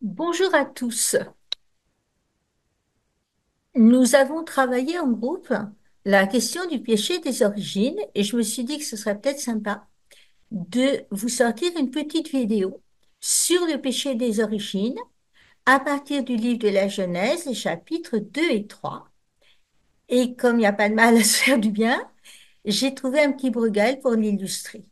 Bonjour à tous. Nous avons travaillé en groupe la question du péché des origines et je me suis dit que ce serait peut-être sympa de vous sortir une petite vidéo sur le péché des origines à partir du livre de la Genèse, les chapitres 2 et 3. Et comme il n'y a pas de mal à se faire du bien, j'ai trouvé un petit Bruegel pour l'illustrer.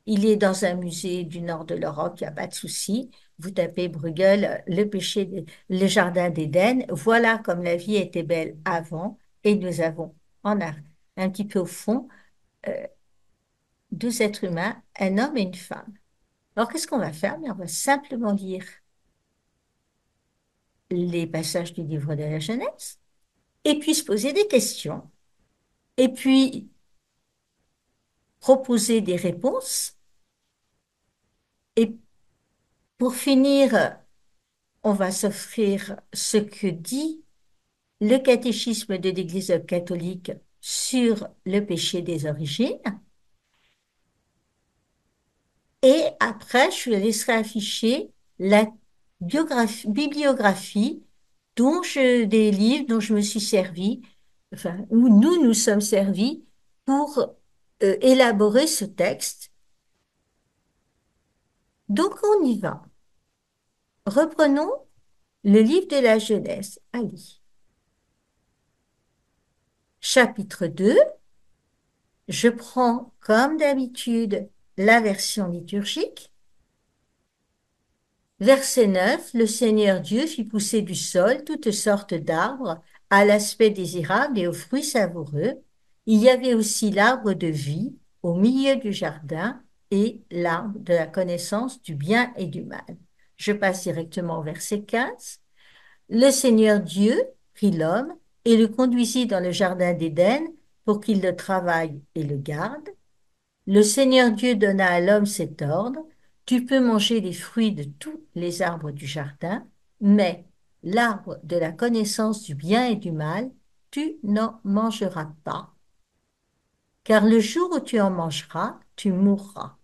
Il est dans un musée du nord de l'Europe, il n'y a pas de souci. Vous tapez Bruegel, le jardin d'Éden. Voilà comme la vie était belle avant. Et nous avons un petit peu au fond deux êtres humains, un homme et une femme. Alors qu'est-ce qu'on va faire? On va simplement lire les passages du livre de la Genèse et puis se poser des questions et puis proposer des réponses. Et pour finir, on va s'offrir ce que dit le catéchisme de l'Église catholique sur le péché des origines. Et après, je laisserai afficher la bibliographie des livres dont je me suis servi, enfin, où nous sommes servis pour élaborer ce texte. Donc, on y va. Reprenons le livre de la Genèse. Allez. Chapitre 2. Je prends, comme d'habitude, la version liturgique. Verset 9. Le Seigneur Dieu fit pousser du sol toutes sortes d'arbres à l'aspect désirable et aux fruits savoureux. Il y avait aussi l'arbre de vie au milieu du jardin et l'arbre de la connaissance du bien et du mal. Je passe directement au verset 15. Le Seigneur Dieu prit l'homme et le conduisit dans le jardin d'Éden pour qu'il le travaille et le garde. Le Seigneur Dieu donna à l'homme cet ordre, tu peux manger les fruits de tous les arbres du jardin, mais l'arbre de la connaissance du bien et du mal, tu n'en mangeras pas, car le jour où tu en mangeras, tu mourras.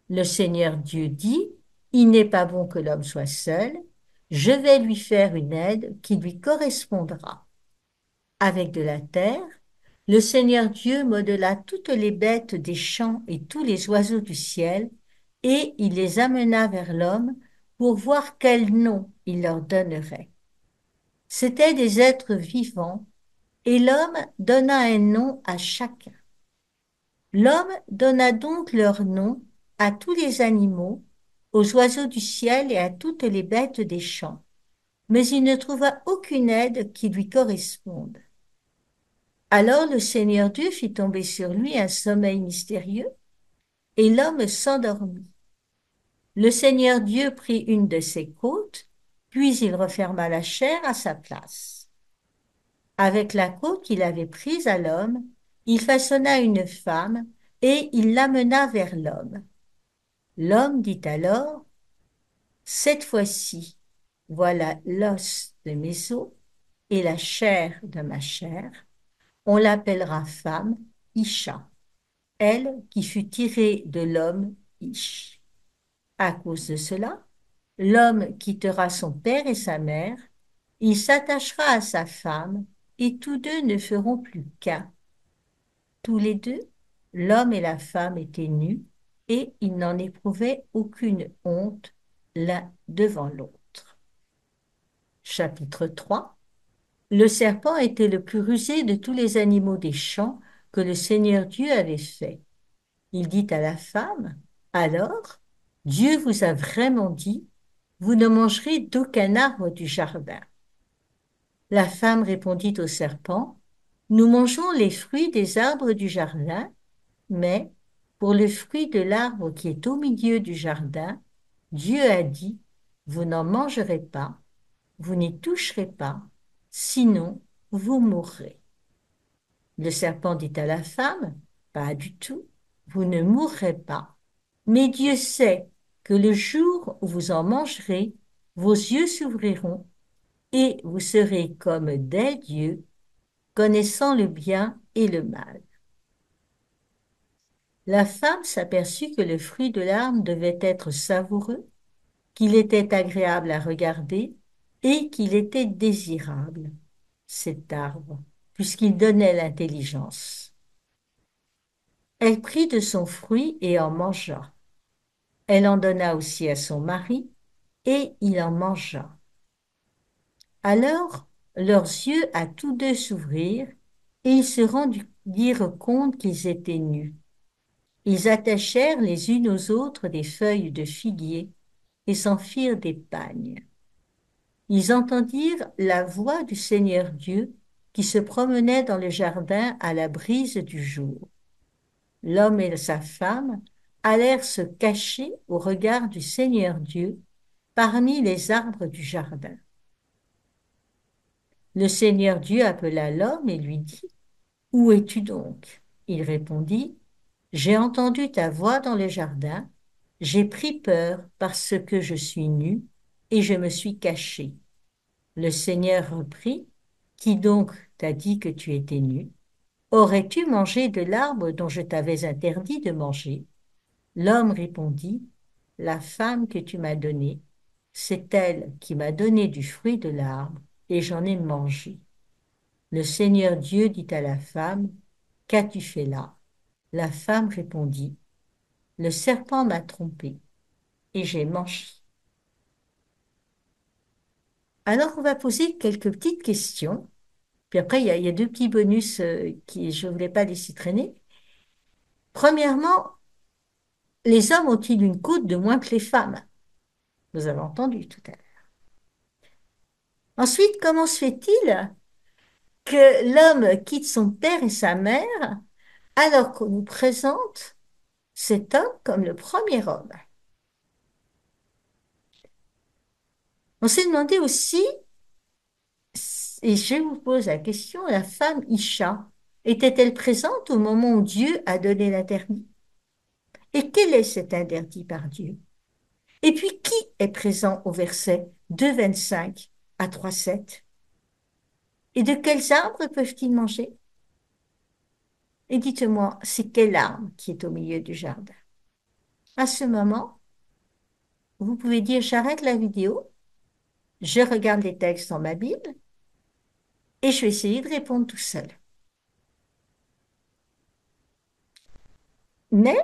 Le Seigneur Dieu dit, il n'est pas bon que l'homme soit seul, je vais lui faire une aide qui lui correspondra. Avec de la terre, le Seigneur Dieu modela toutes les bêtes des champs et tous les oiseaux du ciel, et il les amena vers l'homme pour voir quel nom il leur donnerait. C'étaient des êtres vivants, et l'homme donna un nom à chacun. L'homme donna donc leur nom à tous les animaux, aux oiseaux du ciel et à toutes les bêtes des champs, mais il ne trouva aucune aide qui lui corresponde. Alors le Seigneur Dieu fit tomber sur lui un sommeil mystérieux, et l'homme s'endormit. Le Seigneur Dieu prit une de ses côtes, puis il referma la chair à sa place. Avec la côte qu'il avait prise à l'homme, il façonna une femme, et il l'amena vers l'homme. L'homme dit alors, cette fois-ci, voilà l'os de mes os et la chair de ma chair. On l'appellera femme, Isha. Elle qui fut tirée de l'homme Ish. À cause de cela, l'homme quittera son père et sa mère, il s'attachera à sa femme, et tous deux ne feront plus qu'un. Tous les deux, l'homme et la femme étaient nus, et ils n'en éprouvaient aucune honte l'un devant l'autre. Chapitre 3. Le serpent était le plus rusé de tous les animaux des champs que le Seigneur Dieu avait fait. Il dit à la femme, alors, Dieu vous a vraiment dit, vous ne mangerez d'aucun arbre du jardin. La femme répondit au serpent, nous mangeons les fruits des arbres du jardin, mais pour le fruit de l'arbre qui est au milieu du jardin, Dieu a dit, vous n'en mangerez pas, vous n'y toucherez pas, sinon vous mourrez. Le serpent dit à la femme, pas du tout, vous ne mourrez pas. Mais Dieu sait que le jour où vous en mangerez, vos yeux s'ouvriront et vous serez comme des dieux, connaissant le bien et le mal. La femme s'aperçut que le fruit de l'arbre devait être savoureux qu'il était agréable à regarder et qu'il était désirable, cet arbre, puisqu'il donnait l'intelligence. Elle prit de son fruit et en mangea. Elle en donna aussi à son mari, et il en mangea. Alors leurs yeux à tous deux s'ouvrirent, et ils se rendirent compte qu'ils étaient nus. Ils attachèrent les unes aux autres des feuilles de figuier et s'en firent des pagnes. Ils entendirent la voix du Seigneur Dieu qui se promenait dans le jardin à la brise du jour. L'homme et sa femme allèrent se cacher au regard du Seigneur Dieu parmi les arbres du jardin. Le Seigneur Dieu appela l'homme et lui dit, où es-tu donc? Il répondit, j'ai entendu ta voix dans le jardin, j'ai pris peur parce que je suis nu et je me suis caché. Le Seigneur reprit, qui donc t'a dit que tu étais nu? Aurais-tu mangé de l'arbre dont je t'avais interdit de manger? L'homme répondit, la femme que tu m'as donnée, c'est elle qui m'a donné du fruit de l'arbre et j'en ai mangé. Le Seigneur Dieu dit à la femme, qu'as-tu fait là? La femme répondit, le serpent m'a trompée et j'ai mangé. Alors on va poser quelques petites questions. Puis après, il y a deux petits bonus qui je ne voulais pas laisser traîner. Premièrement, les hommes ont-ils une côte de moins que les femmes? Vous avez entendu tout à l'heure. Ensuite, comment se fait-il que l'homme quitte son père et sa mère alors qu'on nous présente cet homme comme le premier homme? On s'est demandé aussi, et je vous pose la question, la femme Isha, était-elle présente au moment où Dieu a donné l'interdit? Et quel est cet interdit par Dieu? Et puis, qui est présent au verset 2,25 à 3,7? Et de quels arbres peuvent-ils manger? Et dites-moi, c'est quel arbre qui est au milieu du jardin? À ce moment, vous pouvez dire, j'arrête la vidéo, je regarde les textes dans ma Bible et je vais essayer de répondre tout seul. Mais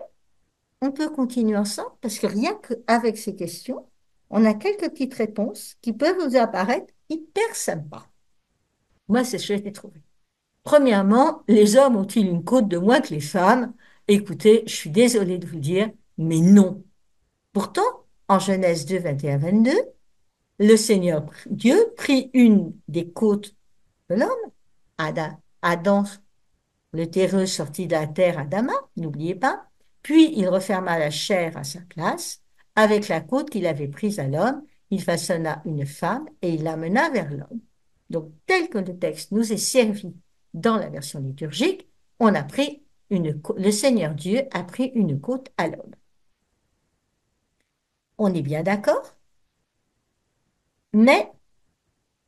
on peut continuer ensemble parce que rien qu'avec ces questions, on a quelques petites réponses qui peuvent vous apparaître hyper sympas. Moi, c'est ce que j'ai trouvé. Premièrement, les hommes ont-ils une côte de moins que les femmes? Écoutez, je suis désolée de vous dire, mais non. Pourtant, en Genèse 2, 21, 22, le Seigneur Dieu prit une des côtes de l'homme, Adam, le terreux sorti de la terre Adama, n'oubliez pas, puis il referma la chair à sa place, avec la côte qu'il avait prise à l'homme, il façonna une femme et il l'amena vers l'homme. Donc, tel que le texte nous est servi dans la version liturgique, le Seigneur Dieu a pris une côte à l'homme. On est bien d'accord? Mais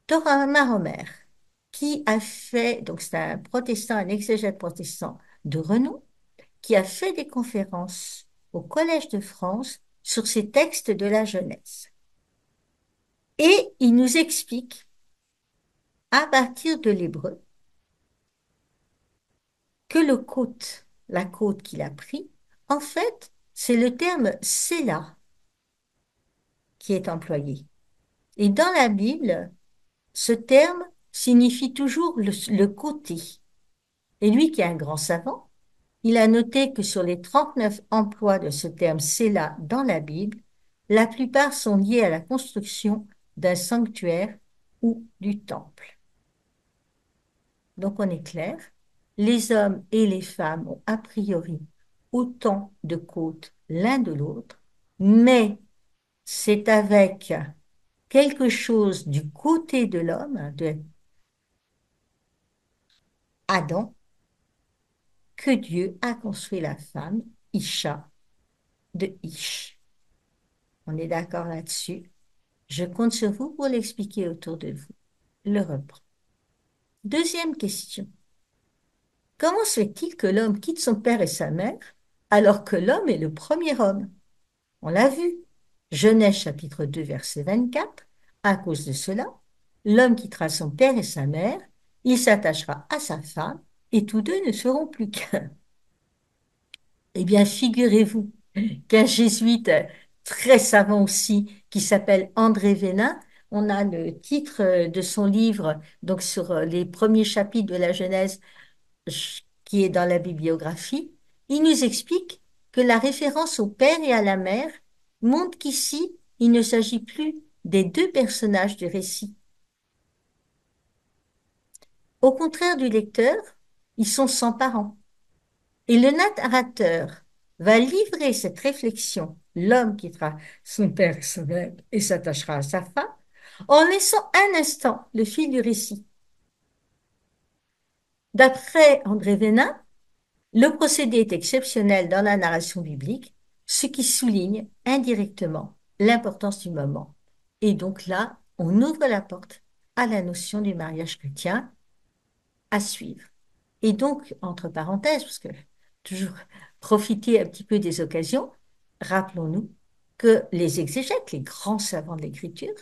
Torah Mahomer, qui a fait, donc c'est un protestant, un exégète protestant de renom, qui a fait des conférences au Collège de France sur ces textes de la Genèse. Et il nous explique, à partir de l'hébreu, que la côte qu'il a pris, en fait, c'est le terme Séla qui est employé. Et dans la Bible, ce terme signifie toujours le côté. Et lui, qui est un grand savant, il a noté que sur les 39 emplois de ce terme Séla dans la Bible, la plupart sont liés à la construction d'un sanctuaire ou du temple. Donc on est clair, les hommes et les femmes ont a priori autant de côtes l'un de l'autre, mais c'est avec quelque chose du côté de l'homme, de Adam, que Dieu a construit la femme, Isha, de Ish. On est d'accord là-dessus. Je compte sur vous pour l'expliquer autour de vous. Le reprend. Deuxième question. Comment se fait-il que l'homme quitte son père et sa mère alors que l'homme est le premier homme? On l'a vu. Genèse chapitre 2, verset 24. À cause de cela, l'homme quittera son père et sa mère, il s'attachera à sa femme, et tous deux ne seront plus qu'un. Eh bien, figurez-vous qu'un jésuite très savant aussi, qui s'appelle André Vénin, on a le titre de son livre, donc sur les premiers chapitres de la Genèse, qui est dans la bibliographie, il nous explique que la référence au père et à la mère montre qu'ici, il ne s'agit plus des deux personnages du récit. Au contraire du lecteur, ils sont sans parents. Et le narrateur va livrer cette réflexion, l'homme quittera son père et sa mère et s'attachera à sa femme, en laissant un instant le fil du récit. D'après André Vénin, le procédé est exceptionnel dans la narration biblique, ce qui souligne indirectement l'importance du moment. Et donc là, on ouvre la porte à la notion du mariage chrétien à suivre. Et donc, entre parenthèses, parce que toujours profiter un petit peu des occasions, rappelons-nous que les exégètes, les grands savants de l'écriture,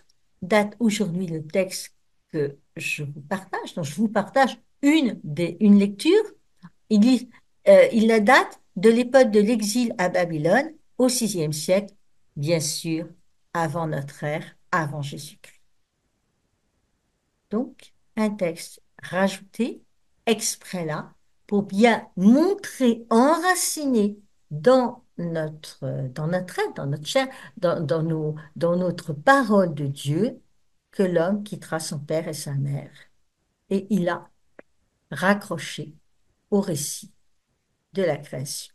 datent aujourd'hui le texte que je vous partage, donc je vous partage une lecture, il la date de l'époque de l'exil à Babylone au VIe siècle, bien sûr, avant notre ère, avant Jésus-Christ. Donc, un texte rajouté exprès là pour bien montrer, enraciner dans notre être, dans notre chair, dans notre parole de Dieu, que l'homme quittera son père et sa mère. Et il a raccroché au récit de la création.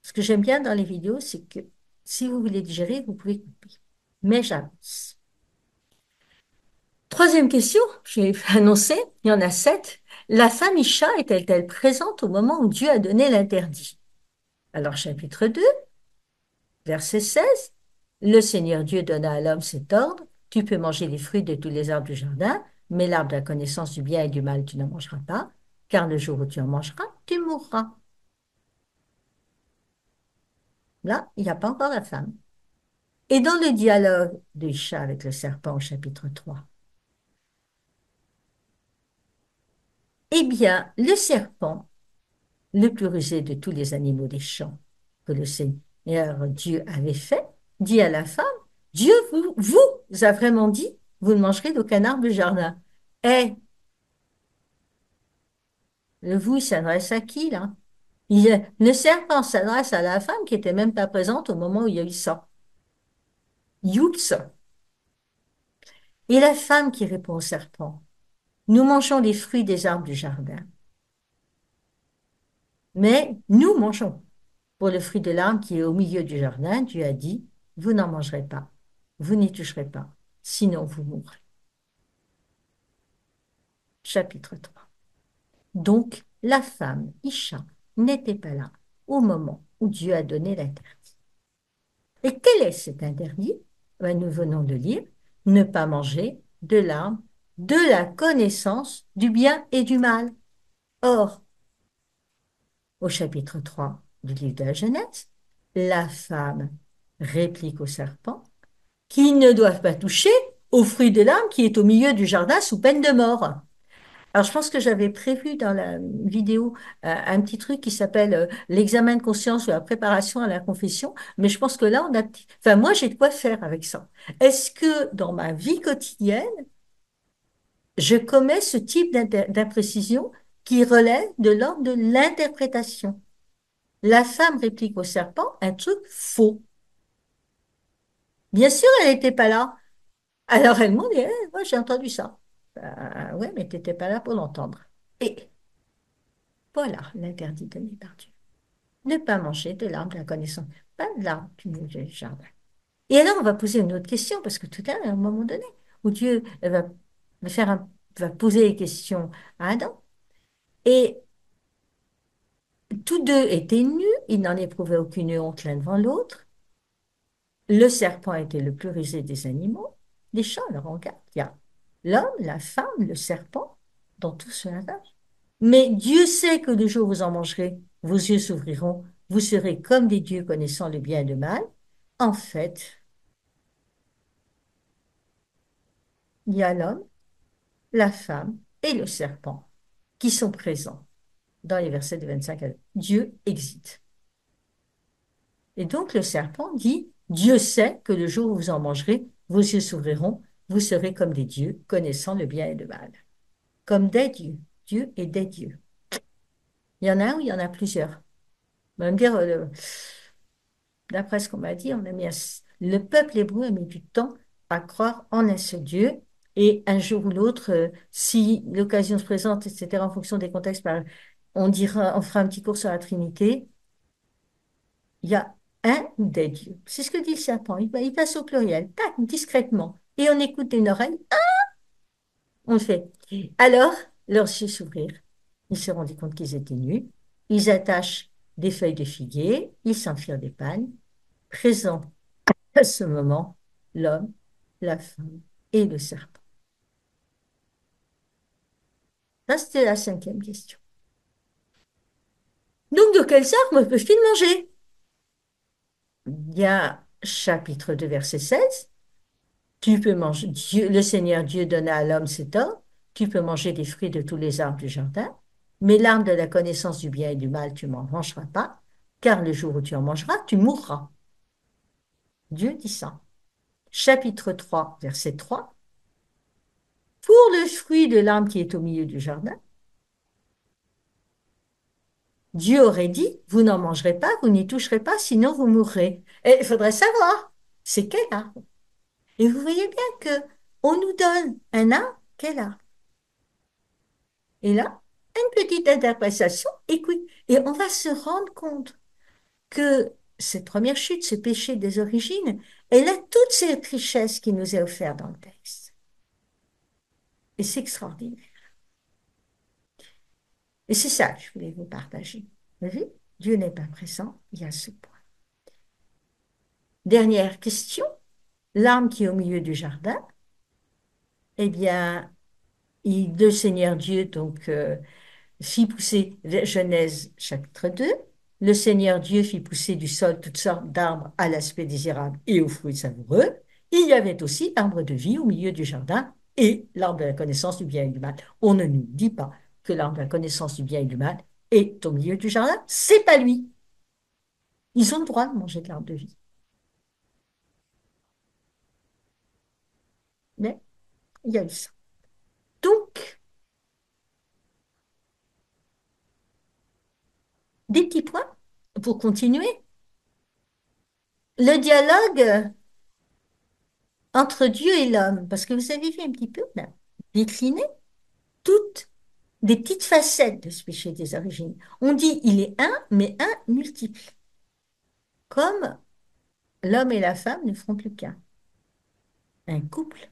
Ce que j'aime bien dans les vidéos, c'est que si vous voulez digérer, vous pouvez couper. Mais j'avance. Troisième question, j'ai annoncé, il y en a 7. La femme Isha est-elle présente au moment où Dieu a donné l'interdit? Alors, chapitre 2, verset 16. Le Seigneur Dieu donna à l'homme cet ordre, tu peux manger les fruits de tous les arbres du jardin, mais l'arbre de la connaissance du bien et du mal, tu n'en mangeras pas, car le jour où tu en mangeras, tu mourras. Là, il n'y a pas encore la femme. Et dans le dialogue de Isha avec le serpent au chapitre 3, eh bien, le serpent, le plus rusé de tous les animaux des champs que le Seigneur Dieu avait fait, dit à la femme, Dieu vous a vraiment dit, vous ne mangerez d'aucun arbre du jardin. Eh, le vous, il s'adresse à qui, là? Le serpent s'adresse à la femme qui était même pas présente au moment où il y a eu ça. Youps. Et la femme qui répond au serpent, nous mangeons les fruits des arbres du jardin, mais nous mangeons. Pour le fruit de l'arbre qui est au milieu du jardin, Dieu a dit, vous n'en mangerez pas, vous n'y toucherez pas, sinon vous mourrez. Chapitre 3. Donc, la femme, Isha, n'était pas là au moment où Dieu a donné l'interdit. Et quel est cet interdit? Ben, nous venons de lire, ne pas manger de l'arbre de la connaissance du bien et du mal. Or, au chapitre 3 du livre de la Genèse, la femme réplique au serpent qu'ils ne doivent pas toucher au fruit de l'arbre qui est au milieu du jardin sous peine de mort. Alors, je pense que j'avais prévu dans la vidéo un petit truc qui s'appelle l'examen de conscience ou la préparation à la confession, mais je pense que là, enfin, moi, j'ai de quoi faire avec ça. Est-ce que dans ma vie quotidienne, je commets ce type d'imprécision qui relève de l'ordre de l'interprétation? La femme réplique au serpent un truc faux. Bien sûr, elle n'était pas là. Alors elle m'a dit, eh, moi j'ai entendu ça. Ouais, mais tu n'étais pas là pour l'entendre. Et voilà l'interdit donné par Dieu. Ne pas manger de l'arbre de la connaissance, pas de l'arbre du jardin. Et alors on va poser une autre question, parce que tout à l'heure, à un moment donné, où Dieu va poser les questions à Adam. Et tous deux étaient nus, ils n'en éprouvaient aucune honte l'un devant l'autre. Le serpent était le plus rusé des animaux. Les chats, alors on regarde, il y a l'homme, la femme, le serpent, dans tout ce langage. Mais Dieu sait que le jour où vous en mangerez, vos yeux s'ouvriront vous serez comme des dieux connaissant le bien et le mal. En fait, il y a l'homme, la femme et le serpent qui sont présents dans les versets de 25 à 2. Dieu existe. Et donc le serpent dit, Dieu sait que le jour où vous en mangerez, vos yeux s'ouvriront, vous serez comme des dieux, connaissant le bien et le mal. Comme des dieux, Dieu et des dieux. Il y en a un ou il y en a plusieurs. On va me dire, d'après ce qu'on m'a dit, le peuple hébreu a mis du temps à croire en un seul Dieu. Et un jour ou l'autre, si l'occasion se présente, etc., en fonction des contextes, on fera un petit cours sur la Trinité. Il y a un des dieux. C'est ce que dit le serpent. Il passe au pluriel, tac, discrètement. Et on écoute d'une oreille, on fait. Alors, leurs yeux s'ouvrirent. Ils se rendirent compte qu'ils étaient nus. Ils attachent des feuilles de figuier. Ils s'enfilent des pagnes. Présent à ce moment, l'homme, la femme et le serpent. Ça, c'était la cinquième question. Donc, de quelles armes peuvent-ils manger? Il y a chapitre 2, verset 16. Tu peux manger, Dieu, le Seigneur Dieu donna à l'homme cet ordre, tu peux manger des fruits de tous les arbres du jardin, mais l'arbre de la connaissance du bien et du mal, tu m'en mangeras pas, car le jour où tu en mangeras, tu mourras. Dieu dit ça. Chapitre 3, verset 3. Pour le fruit de l'arbre qui est au milieu du jardin, Dieu aurait dit, vous n'en mangerez pas, vous n'y toucherez pas, sinon vous mourrez. Et il faudrait savoir, c'est quel arbre? Et vous voyez bien que on nous donne un arbre, quel arbre? Et là, une petite interprétation, écoute, et on va se rendre compte que cette première chute, ce péché des origines, elle a toute cette richesse qui nous est offerte dans le texte. Et c'est extraordinaire. Et c'est ça que je voulais vous partager. Vous voyez, Dieu n'est pas présent, il y a ce point. Dernière question, l'arbre qui est au milieu du jardin, eh bien, le Seigneur Dieu, donc, fit pousser, Genèse chapitre 2, le Seigneur Dieu fit pousser du sol toutes sortes d'arbres à l'aspect désirable et aux fruits savoureux. Il y avait aussi l'arbre de vie au milieu du jardin et l'arbre de la connaissance du bien et du mal. On ne nous dit pas que l'arbre de la connaissance du bien et du mal est au milieu du jardin, c'est pas lui. Ils ont le droit de manger de l'arbre de vie. Mais il y a eu ça. Donc, des petits points pour continuer. Le dialogue entre Dieu et l'homme, parce que vous avez vu un petit peu, là, décliner toutes des petites facettes de ce péché des origines. On dit il est un, mais un multiple. Comme l'homme et la femme ne feront plus qu'un. Un couple,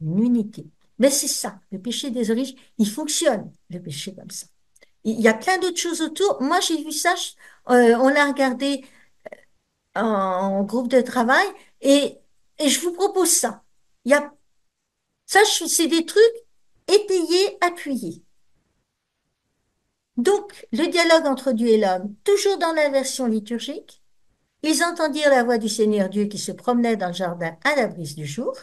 une unité. Mais c'est ça, le péché des origines, il fonctionne, le péché comme ça. Il y a plein d'autres choses autour. Moi, j'ai vu ça, on l'a regardé en groupe de travail et je vous propose ça. Il y a, ça, c'est des trucs étayés, appuyés. Donc, le dialogue entre Dieu et l'homme, toujours dans la version liturgique, ils entendirent la voix du Seigneur Dieu qui se promenait dans le jardin à la brise du jour.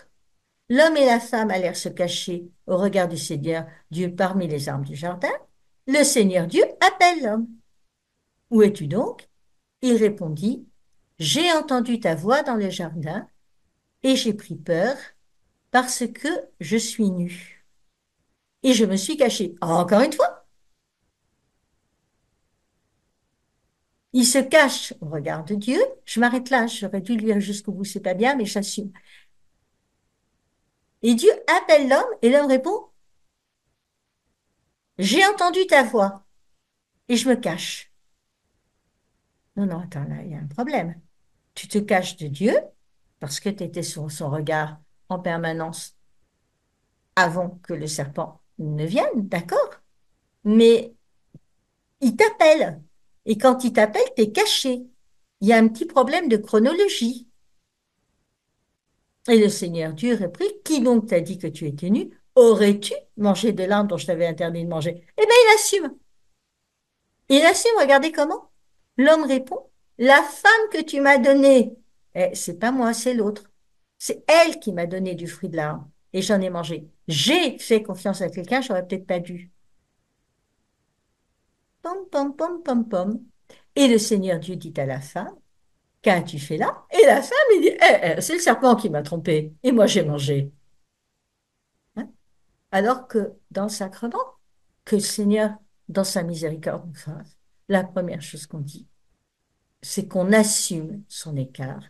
L'homme et la femme allèrent se cacher au regard du Seigneur Dieu parmi les arbres du jardin. Le Seigneur Dieu appelle l'homme. Où es-tu donc? Il répondit, j'ai entendu ta voix dans le jardin et j'ai pris peur parce que je suis nu. Et je me suis caché. Encore une fois, il se cache au regard de Dieu. Je m'arrête là, j'aurais dû lire jusqu'au bout, c'est pas bien, mais j'assume. Et Dieu appelle l'homme et l'homme répond, j'ai entendu ta voix et je me cache. Non, non, attends, là, il y a un problème. Tu te caches de Dieu parce que tu étais sur son regard en permanence avant que le serpent ne vienne, d'accord? Mais il t'appelle. Et quand il t'appelle, tu es caché. Il y a un petit problème de chronologie. Et le Seigneur Dieu reprit, qui donc t'a dit que tu étais nu? Aurais-tu mangé de l'arbre dont je t'avais interdit de manger? Eh bien, il assume. Et la me regardez comment? L'homme répond, la femme que tu m'as donnée, c'est pas moi, c'est l'autre. C'est elle qui m'a donné du fruit de l'arbre et j'en ai mangé. J'ai fait confiance à quelqu'un, j'aurais peut-être pas dû. Pom, pom, pom, pom, pom. Et le Seigneur Dieu dit à la femme, qu'as-tu fait là? Et la femme, il dit, c'est le serpent qui m'a trompé et moi j'ai mangé. Hein. Alors que dans le sacrement, que le Seigneur, dans sa miséricorde, nous fasse, la première chose qu'on dit, c'est qu'on assume son écart.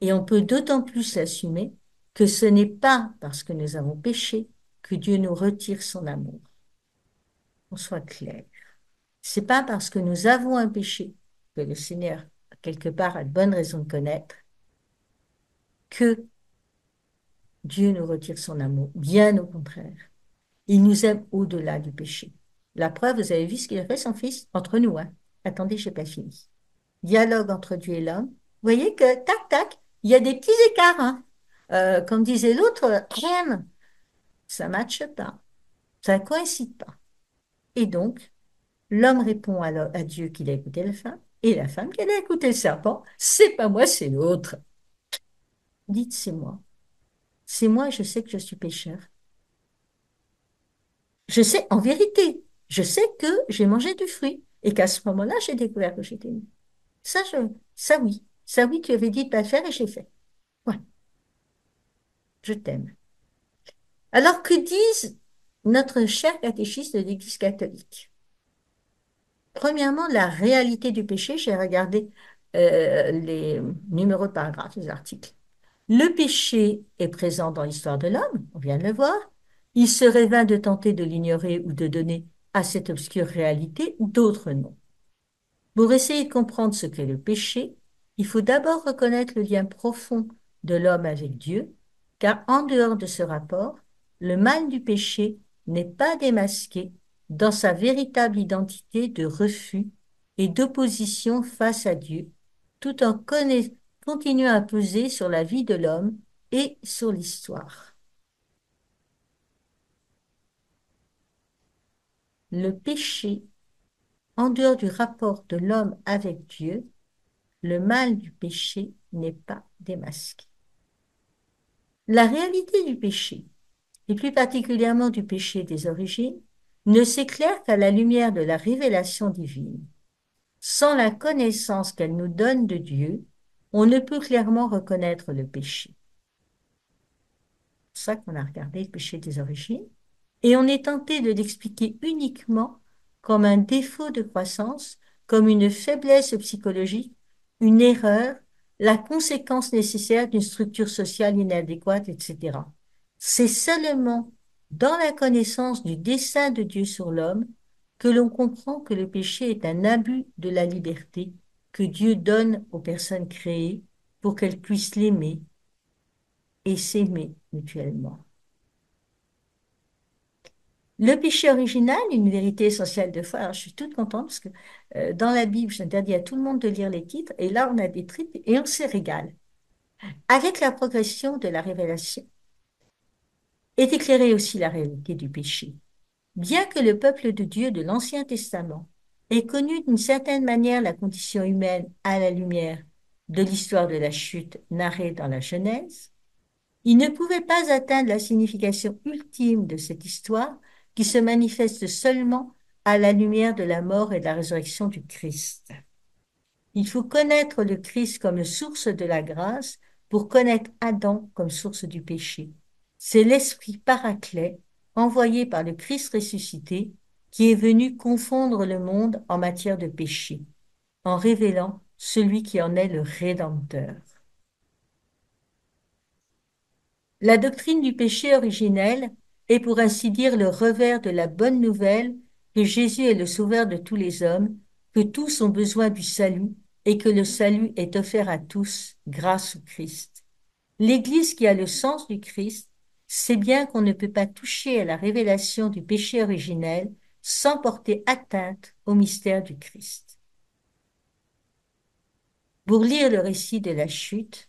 Et on peut d'autant plus l'assumer que ce n'est pas parce que nous avons péché que Dieu nous retire son amour. On soit clair. C'est pas parce que nous avons un péché que le Seigneur, quelque part, a de bonnes raisons de connaître que Dieu nous retire son amour. Bien au contraire. Il nous aime au-delà du péché. La preuve, vous avez vu ce qu'il a fait son fils entre nous. Hein. Attendez, je n'ai pas fini. Dialogue entre Dieu et l'homme. Vous voyez que, tac, tac, il y a des petits écarts. Hein. Comme disait l'autre, ça ne matche pas. Ça ne coïncide pas. Et donc, l'homme répond à Dieu qu'il a écouté la femme et la femme qu'elle a écouté le serpent. C'est pas moi, c'est l'autre. Dites, c'est moi. C'est moi, je sais que je suis pécheur. Je sais, en vérité, je sais que j'ai mangé du fruit et qu'à ce moment-là, j'ai découvert que j'étais nue. Ça, ça oui. Ça oui, tu avais dit de pas le faire et j'ai fait. Ouais, je t'aime. Alors que disent notre cher catéchisme de l'Église catholique? Premièrement, la réalité du péché, j'ai regardé les numéros de paragraphes, les articles. Le péché est présent dans l'histoire de l'homme, on vient de le voir. Il serait vain de tenter de l'ignorer ou de donner à cette obscure réalité d'autres noms. Pour essayer de comprendre ce qu'est le péché, il faut d'abord reconnaître le lien profond de l'homme avec Dieu, car en dehors de ce rapport, le mal du péché n'est pas démasqué dans sa véritable identité de refus et d'opposition face à Dieu, tout en continuant à peser sur la vie de l'homme et sur l'histoire. Le péché, en dehors du rapport de l'homme avec Dieu, le mal du péché n'est pas démasqué. La réalité du péché, et plus particulièrement du péché des origines, ne s'éclaire qu'à la lumière de la révélation divine. Sans la connaissance qu'elle nous donne de Dieu, on ne peut clairement reconnaître le péché. C'est ça qu'on a regardé le péché des origines. Et on est tenté de l'expliquer uniquement comme un défaut de croissance, comme une faiblesse psychologique, une erreur, la conséquence nécessaire d'une structure sociale inadéquate, etc. C'est seulement dans la connaissance du dessein de Dieu sur l'homme que l'on comprend que le péché est un abus de la liberté que Dieu donne aux personnes créées pour qu'elles puissent l'aimer et s'aimer mutuellement. Le péché original, une vérité essentielle de foi. Alors, je suis toute contente parce que dans la Bible, j'interdis à tout le monde de lire les titres et là, on a des titres et on se régale. Avec la progression de la révélation, est éclairée aussi la réalité du péché. Bien que le peuple de Dieu de l'Ancien Testament ait connu d'une certaine manière la condition humaine à la lumière de l'histoire de la chute narrée dans la Genèse, il ne pouvait pas atteindre la signification ultime de cette histoire qui se manifeste seulement à la lumière de la mort et de la résurrection du Christ. Il faut connaître le Christ comme source de la grâce pour connaître Adam comme source du péché. C'est l'esprit paraclet envoyé par le Christ ressuscité qui est venu confondre le monde en matière de péché, en révélant celui qui en est le Rédempteur. La doctrine du péché originel est pour ainsi dire le revers de la bonne nouvelle que Jésus est le sauveur de tous les hommes, que tous ont besoin du salut et que le salut est offert à tous grâce au Christ. L'Église qui a le sens du Christ sait bien qu'on ne peut pas toucher à la révélation du péché originel sans porter atteinte au mystère du Christ. Pour lire le récit de la chute,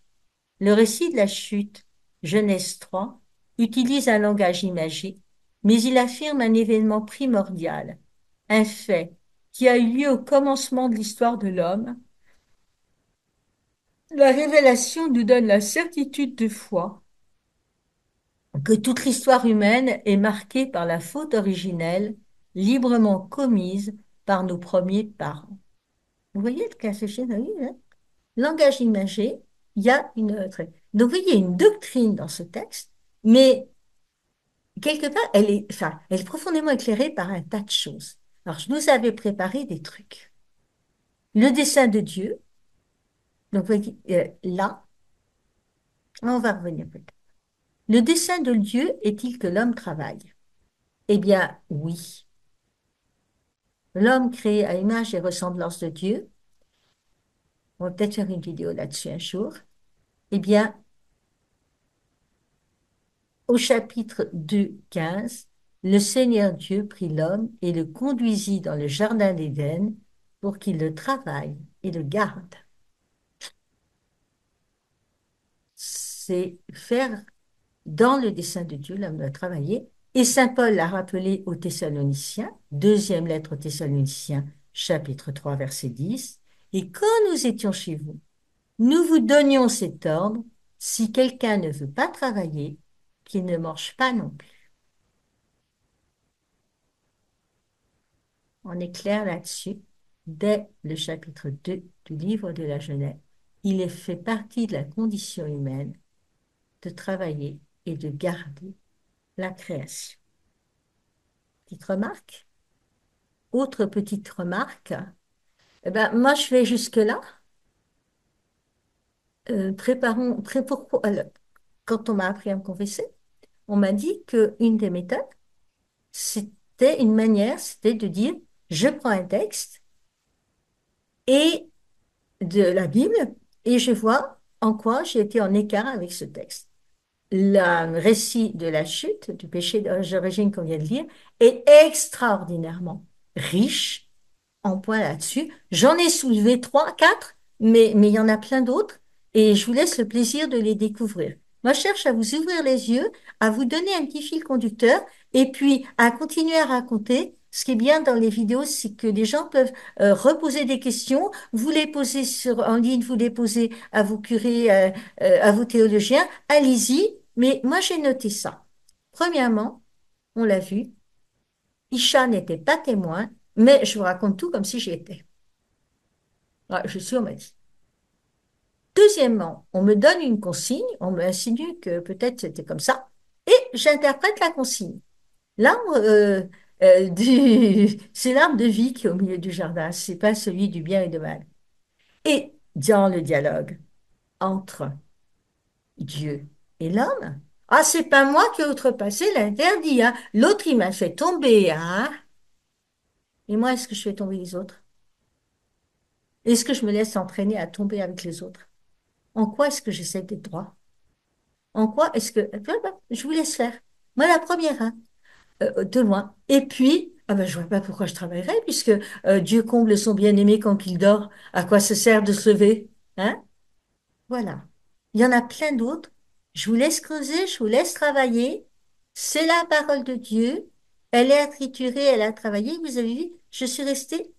le récit de la chute, Genèse 3, utilise un langage imagé, mais il affirme un événement primordial, un fait qui a eu lieu au commencement de l'histoire de l'homme, la révélation nous donne la certitude de foi que toute l'histoire humaine est marquée par la faute originelle, librement commise par nos premiers parents. Vous voyez le catéchisme, oui, hein? Langage imagé, il y a une... Donc, vous voyez, il y a une doctrine dans ce texte, mais quelque part, elle est profondément éclairée par un tas de choses. Alors, je nous avais préparé des trucs. Le dessein de Dieu, donc vous voyez, là, on va revenir peut-être. Le dessein de Dieu est-il que l'homme travaille? Eh bien, oui. L'homme créé à image et ressemblance de Dieu, on va peut-être faire une vidéo là-dessus un jour, eh bien, au chapitre 2, 15, le Seigneur Dieu prit l'homme et le conduisit dans le jardin d'Éden pour qu'il le travaille et le garde. C'est faire dans le dessein de Dieu, l'homme doit travailler. Et Saint Paul l'a rappelé aux Thessaloniciens, deuxième lettre aux Thessaloniciens, chapitre 3, verset 10. Et quand nous étions chez vous, nous vous donnions cet ordre, si quelqu'un ne veut pas travailler, qu'il ne mange pas non plus. On est clair là-dessus dès le chapitre 2 du livre de la Genèse. Il est fait partie de la condition humaine de travailler et de garder la création. Petite remarque? Autre petite remarque, eh ben, moi je vais jusque-là. Alors, quand on m'a appris à me confesser, on m'a dit qu'une des méthodes, c'était de dire, je prends un texte et de la Bible et je vois en quoi j'ai été en écart avec ce texte. Le récit de la chute, du péché d'origine qu'on vient de lire, est extraordinairement riche en points là-dessus. J'en ai soulevé trois, quatre, mais il y en a plein d'autres et je vous laisse le plaisir de les découvrir. Moi, je cherche à vous ouvrir les yeux, à vous donner un petit fil conducteur et puis à continuer à raconter. Ce qui est bien dans les vidéos, c'est que les gens peuvent reposer des questions, vous les poser en ligne, vous les poser à vos curés, à vos théologiens. Allez-y, mais moi j'ai noté ça. Premièrement, on l'a vu, Isha n'était pas témoin, mais je vous raconte tout comme si j'y étais. Ouais, je suis, on m'a dit. Deuxièmement, on me donne une consigne, on me insinue que peut-être c'était comme ça, et j'interprète la consigne. L'arbre c'est l'arbre de vie qui est au milieu du jardin, c'est pas celui du bien et du mal. Et dans le dialogue entre Dieu et l'homme, ah, c'est pas moi qui ai outrepassé l'interdit, hein. L'autre, il m'a fait tomber, hein. Et moi, est-ce que je fais tomber les autres? Est-ce que je me laisse entraîner à tomber avec les autres? En quoi est-ce que j'essaie d'être droit? En quoi est-ce que... Je vous laisse faire. Moi, la première, hein, de loin. Et puis, ah ben, je vois pas pourquoi je travaillerais, puisque Dieu comble son bien-aimé quand il dort. À quoi ça sert de se lever? Hein? Voilà. Il y en a plein d'autres. Je vous laisse creuser, je vous laisse travailler. C'est la parole de Dieu. Elle est triturée, elle a travaillé. Vous avez vu, je suis restée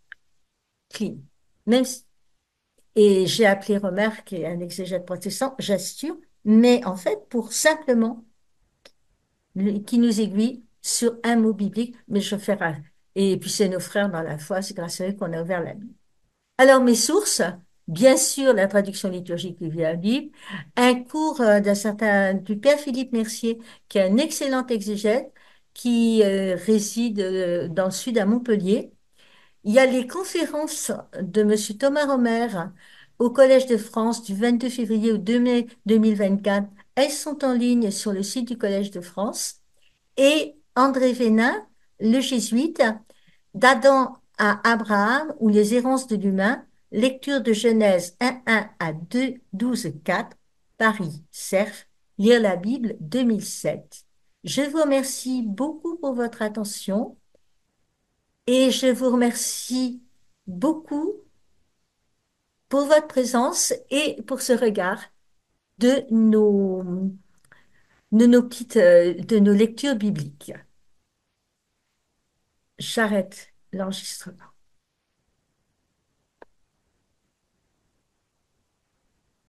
clean. Même si- Et j'ai appelé Romer, qui est un exégète protestant, j'assure, mais en fait, pour simplement qui nous aiguille sur un mot biblique, mais je ferai. Et puis c'est nos frères dans la foi, c'est grâce à eux qu'on a ouvert la Bible. Alors mes sources, bien sûr la traduction liturgique de la Bible, un cours du Père Philippe Mercier, qui est un excellent exégète, qui réside dans le sud à Montpellier. Il y a les conférences de Monsieur Thomas Romer au Collège de France du 22 février au 2 mai 2024. Elles sont en ligne sur le site du Collège de France. Et André Vénin, le jésuite, d'Adam à Abraham ou les errances de l'humain, lecture de Genèse 1:1 à 2:12:4, Paris, Cerf, lire la Bible 2007. Je vous remercie beaucoup pour votre attention et je vous remercie beaucoup pour votre présence et pour ce regard de de nos lectures bibliques. J'arrête l'enregistrement.